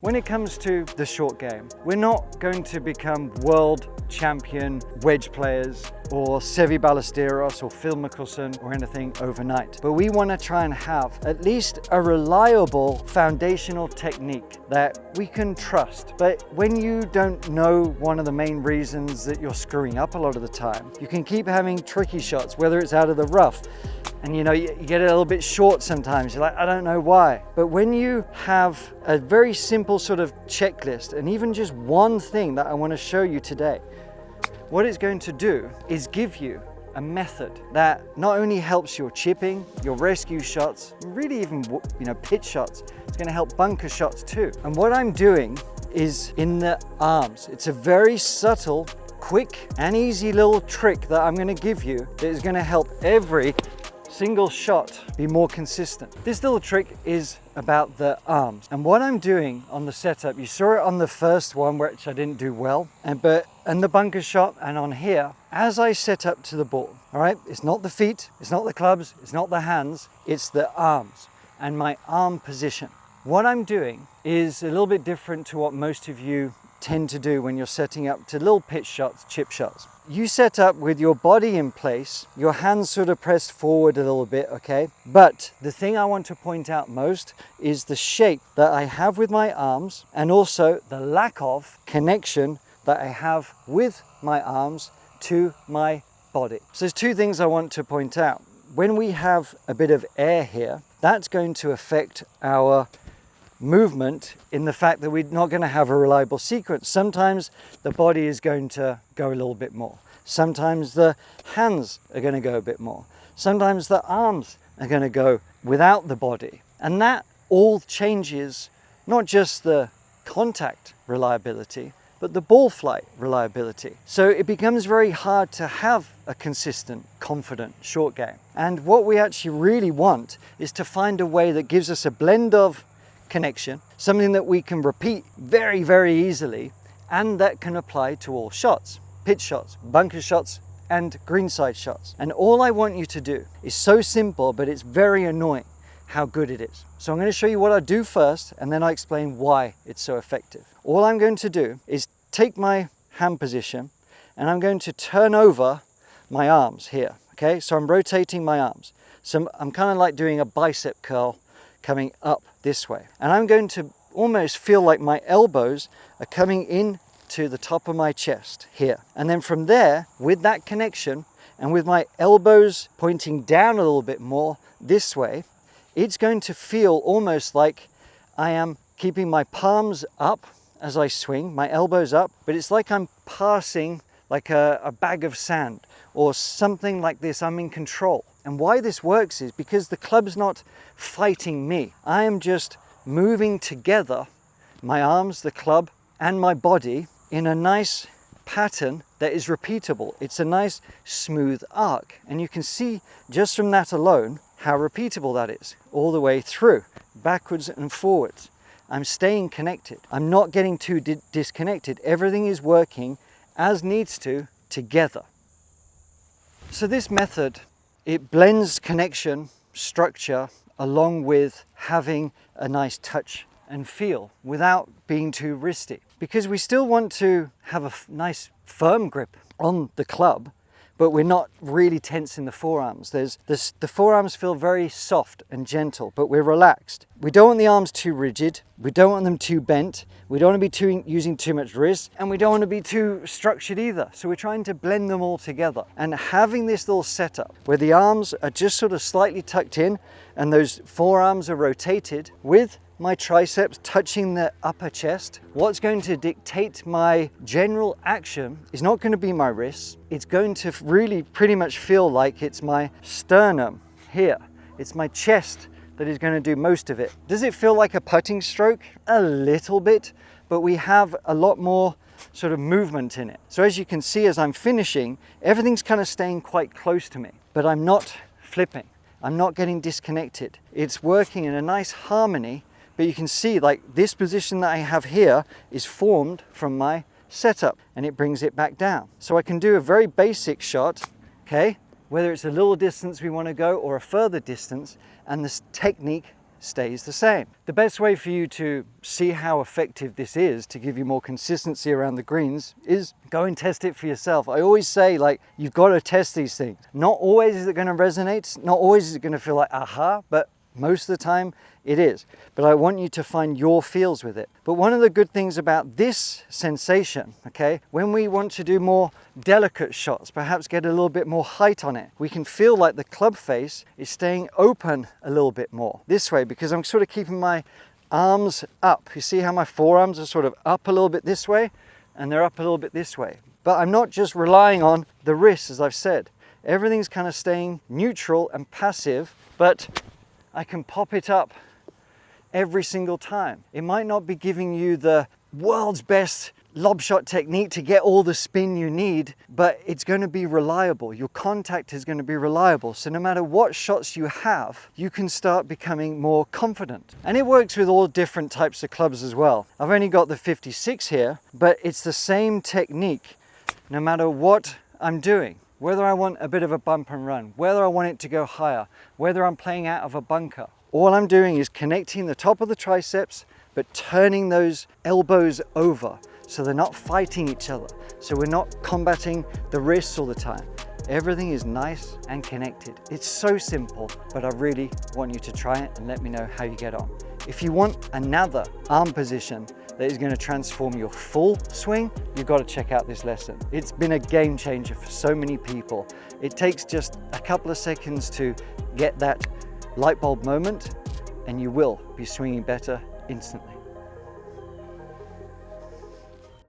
When it comes to the short game, we're not going to become world champion wedge players or Sevi Ballesteros or Phil Mickelson or anything overnight. But we want to try and have at least a reliable foundational technique that we can trust. But when you don't know one of the main reasons that you're screwing up a lot of the time, you can keep having tricky shots, whether it's out of the rough. And you get a little bit short sometimes. You're like, I don't know why. But when you have a very simple sort of checklist, and even just one thing that I want to show you today, what it's going to do is give you a method that not only helps your chipping, your rescue shots, really even pitch shots. It's going to help bunker shots too. And what I'm doing is in the arms. It's a very subtle, quick and easy little trick that I'm going to give you that is going to help every single shot be more consistent. This little trick is about the arms, and what I'm doing on the setup, you saw it on the first one which I didn't do well, and the bunker shot, and on here as I set up to the ball. All right, it's not the feet, it's not the clubs, it's not the hands, it's the arms and my arm position. What I'm doing is a little bit different to what most of you tend to do when you're setting up to little pitch shots, chip shots. You set up with your body in place, your hands sort of pressed forward a little bit, okay? But the thing I want to point out most is the shape that I have with my arms, and also the lack of connection that I have with my arms to my body. So there's two things I want to point out. When we have a bit of air here, that's going to affect our movement in the fact that we're not going to have a reliable sequence. Sometimes the body is going to go a little bit more. Sometimes the hands are going to go a bit more. Sometimes the arms are going to go without the body. And that all changes not just the contact reliability, but the ball flight reliability. So it becomes very hard to have a consistent, confident short game. And what we actually really want is to find a way that gives us a blend of connection, something that we can repeat very, very easily, and that can apply to all shots, pitch shots, bunker shots, and greenside shots. And all I want you to do is so simple, but it's very annoying how good it is. So I'm going to show you what I do first, and then I explain why it's so effective. All I'm going to do is take my hand position, and I'm going to turn over my arms here. Okay, so I'm rotating my arms. So I'm kind of like doing a bicep curl coming up this way. And I'm going to almost feel like my elbows are coming in to the top of my chest here. And then from there, with that connection and with my elbows pointing down a little bit more this way, it's going to feel almost like I am keeping my palms up as I swing, my elbows up, but it's like I'm passing like a bag of sand or something like this. I'm in control. And why this works is because the club's not fighting me. I am just moving together my arms, the club, and my body in a nice pattern that is repeatable. It's a nice smooth arc. And you can see just from that alone how repeatable that is all the way through, backwards and forwards. I'm staying connected. I'm not getting too disconnected. Everything is working as needs to together. So this method, it blends connection, structure, along with having a nice touch and feel without being too wristy. Because we still want to have a nice firm grip on the club, but we're not really tense in the forearms. The forearms feel very soft and gentle, but we're relaxed. We don't want the arms too rigid. We don't want them too bent. We don't want to be using too much wrist, and we don't want to be too structured either. So we're trying to blend them all together. And having this little setup where the arms are just sort of slightly tucked in and those forearms are rotated with my triceps touching the upper chest, what's going to dictate my general action is not going to be my wrists. It's going to really pretty much feel like it's my sternum here. It's my chest that is going to do most of it. Does it feel like a putting stroke? A little bit, but we have a lot more sort of movement in it. So as you can see, as I'm finishing, everything's kind of staying quite close to me, but I'm not flipping. I'm not getting disconnected. It's working in a nice harmony. But you can see like this position that I have here is formed from my setup, and it brings it back down. So I can do a very basic shot, okay? Whether it's a little distance we want to go or a further distance, and this technique stays the same. The best way for you to see how effective this is to give you more consistency around the greens is go and test it for yourself. I always say, like, you've got to test these things. Not always is it going to resonate, not always is it going to feel like aha, but most of the time it is. But I want you to find your feels with it. But one of the good things about this sensation, okay, when we want to do more delicate shots, perhaps get a little bit more height on it, we can feel like the club face is staying open a little bit more this way, because I'm sort of keeping my arms up. You see how my forearms are sort of up a little bit this way and they're up a little bit this way. But I'm not just relying on the wrists, as I've said. Everything's kind of staying neutral and passive, but I can pop it up every single time. It might not be giving you the world's best lob shot technique to get all the spin you need, but it's going to be reliable. Your contact is going to be reliable. So no matter what shots you have, you can start becoming more confident. And it works with all different types of clubs as well. I've only got the 56 here, but it's the same technique no matter what I'm doing. Whether I want a bit of a bump and run, whether I want it to go higher, whether I'm playing out of a bunker. All I'm doing is connecting the top of the triceps, but turning those elbows over so they're not fighting each other. So we're not combating the wrists all the time. Everything is nice and connected. It's so simple, but I really want you to try it and let me know how you get on. If you want another arm position that is going to transform your full swing, you've got to check out this lesson. It's been a game changer for so many people. It takes just a couple of seconds to get that light bulb moment, and you will be swinging better instantly.